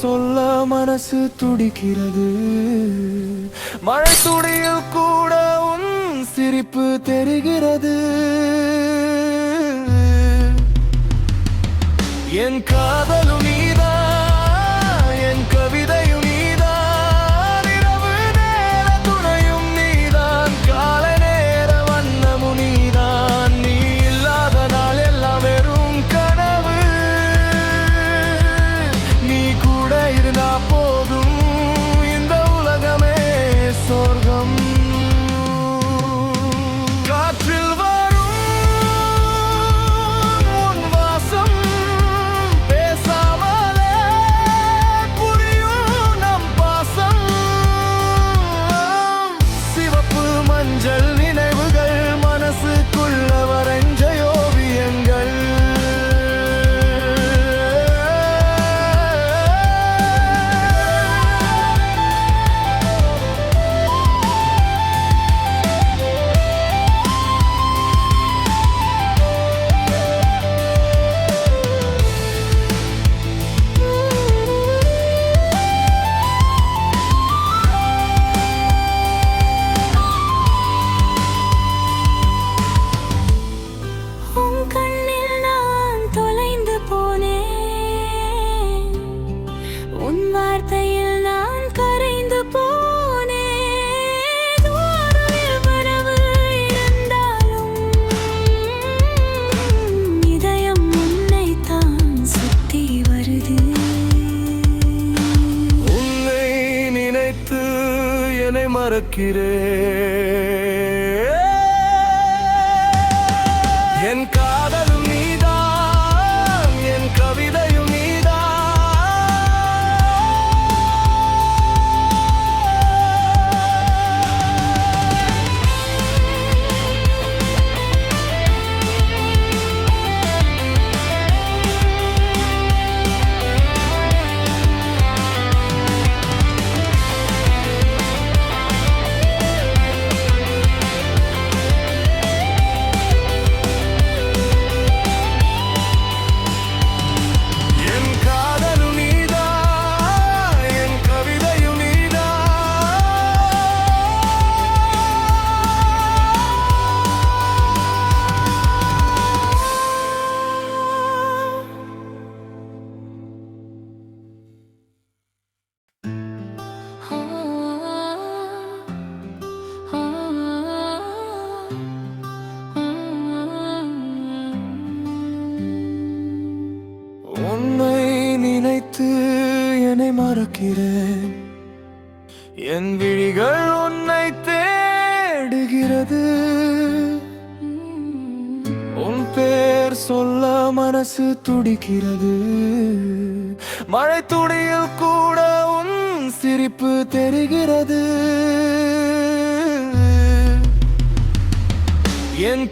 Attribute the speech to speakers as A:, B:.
A: சொல்ல மனசு துடிக்கிறது. மழை துளியில் கூட உன் சிரிப்பு தெரிகிறது. என் காதலும் நீதான், என் கவிதையும் நீதான், இரவு நேர துணையும் நீதான், காலை நேர வண்ணமும் நீதான். நீ இல்லாத நாள் எல்லாம் வெறும் கனவு. நீ கூட இருந்தா போதும், இந்த உலகமே சொர்க்கம். காற்றில் வரும் உன் வாசம், பேசாமலே புரியும் நம் பாசம். சிவப்பு மஞ்சள் நினைவுகள் மனசுக்குள்ள வரைஞ்ச ஓவியங்கள்.
B: உன் கண்ணில் நான் தொலைந்து போனேன், உன் வார்த்தையில் நான் கரைந்து போனேன். தூரத்தில் வரவு இருந்தாலும் இதயம் உன்னைத்தான் சுத்தி வருது.
A: உன்னை நினைத்து என்னை மறக்கிறேன். என் காதலும் நீதான், என் கவிதையும் உன்னை நினைத்து என்னை மறக்கிறேன். என் விழிகள் உன்னை தேடுகிறது. உன் பேர் சொல்ல மனசு துடிக்கிறது. மழை துளியில் கூட உன் சிரிப்பு தெரிகிறது. என்